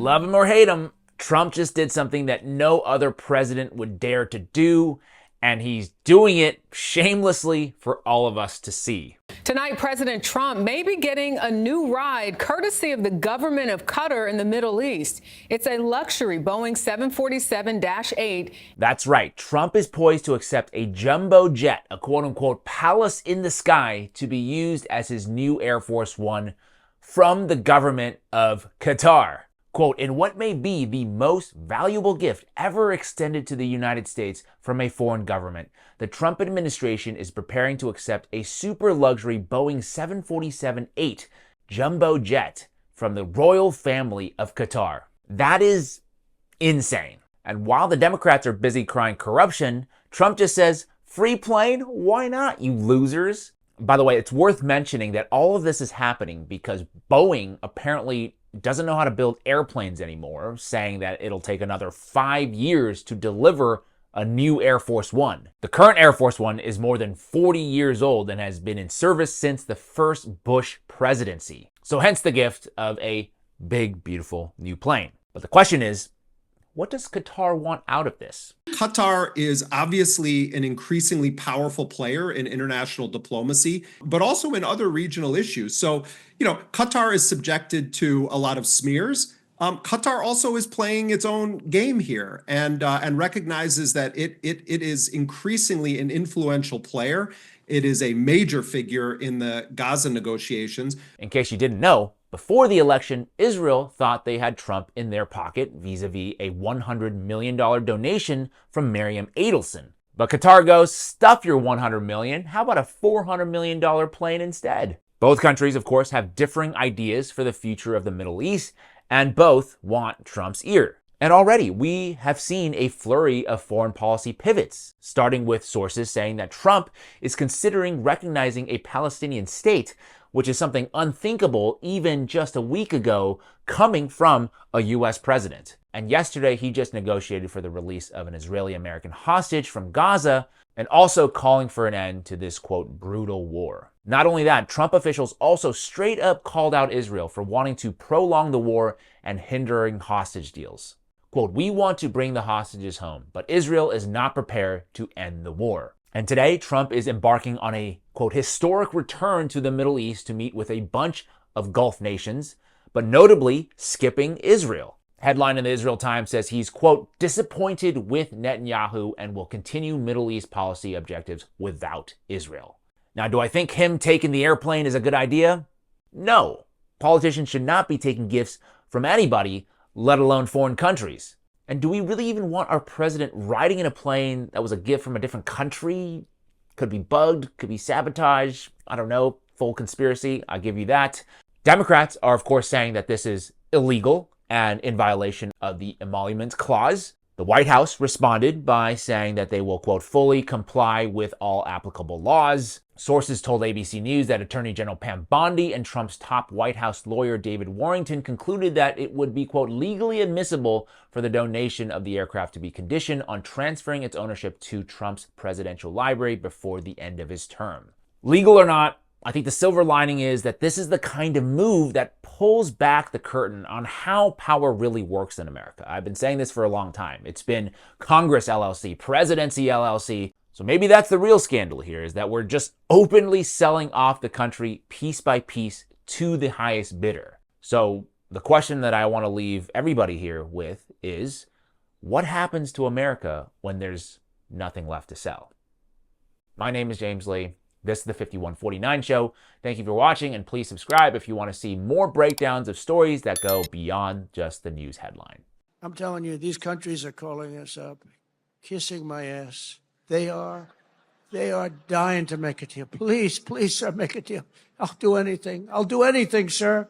Love him or hate him, Trump just did something that no other president would dare to do, and he's doing it shamelessly for all of us to see. Tonight, President Trump may be getting a new ride courtesy of the government of Qatar in the Middle East. It's a luxury Boeing 747-8. That's right. Trump is poised to accept a jumbo jet, a quote-unquote palace in the sky, to be used as his new Air Force One from the government of Qatar. Quote, in what may be the most valuable gift ever extended to the United States from a foreign government, the Trump administration is preparing to accept a super luxury Boeing 747-8 jumbo jet from the royal family of Qatar. That is insane. And while the Democrats are busy crying corruption, Trump just says, free plane? Why not, you losers? By the way, it's worth mentioning that all of this is happening because Boeing apparently doesn't know how to build airplanes anymore, saying that it'll take another 5 years to deliver a new Air Force One. The current Air Force One is more than 40 years old and has been in service since the first Bush presidency. So hence the gift of a big, beautiful new plane. But the question is, what does Qatar want out of this? Qatar is obviously an increasingly powerful player in international diplomacy, but also in other regional issues. So, Qatar is subjected to a lot of smears. Qatar also is playing its own game here and recognizes that it is increasingly an influential player. It is a major figure in the Gaza negotiations. In case you didn't know, before the election, Israel thought they had Trump in their pocket vis-a-vis a $100 million donation from Miriam Adelson. But Qatar goes, stuff your $100 million. How about a $400 million plane instead? Both countries, of course, have differing ideas for the future of the Middle East, and both want Trump's ear. And already, we have seen a flurry of foreign policy pivots, starting with sources saying that Trump is considering recognizing a Palestinian state, which is something unthinkable even just a week ago coming from a U.S. president. And yesterday, he just negotiated for the release of an Israeli-American hostage from Gaza and also calling for an end to this, quote, brutal war. Not only that, Trump officials also straight up called out Israel for wanting to prolong the war and hindering hostage deals. Quote, we want to bring the hostages home, but Israel is not prepared to end the war. And today, Trump is embarking on a, quote, historic return to the Middle East to meet with a bunch of Gulf nations, but notably skipping Israel. Headline in the Israel Times says he's, quote, disappointed with Netanyahu and will continue Middle East policy objectives without Israel. Now, do I think him taking the airplane is a good idea? No. Politicians should not be taking gifts from anybody, let alone foreign countries. And do we really even want our president riding in a plane that was a gift from a different country? Could be bugged, could be sabotaged, I don't know, full conspiracy, I'll give you that. Democrats are, of course, saying that this is illegal and in violation of the Emolument Clause. The White House responded by saying that they will, quote, fully comply with all applicable laws. Sources told ABC News that Attorney General Pam Bondi and Trump's top White House lawyer David Warrington concluded that it would be, quote, legally admissible for the donation of the aircraft to be conditioned on transferring its ownership to Trump's presidential library before the end of his term. Legal or not, I think the silver lining is that this is the kind of move that pulls back the curtain on how power really works in America. I've been saying this for a long time. It's been Congress LLC, Presidency LLC. So maybe that's the real scandal here, is that we're just openly selling off the country piece by piece to the highest bidder. So the question that I want to leave everybody here with is, what happens to America when there's nothing left to sell? My name is James Lee. This is the 5149 Show. Thank you for watching, and please subscribe if you want to see more breakdowns of stories that go beyond just the news headline. I'm telling you, these countries are calling us up, kissing my ass. They are dying to make a deal. Please, sir, make a deal. I'll do anything. I'll do anything, sir.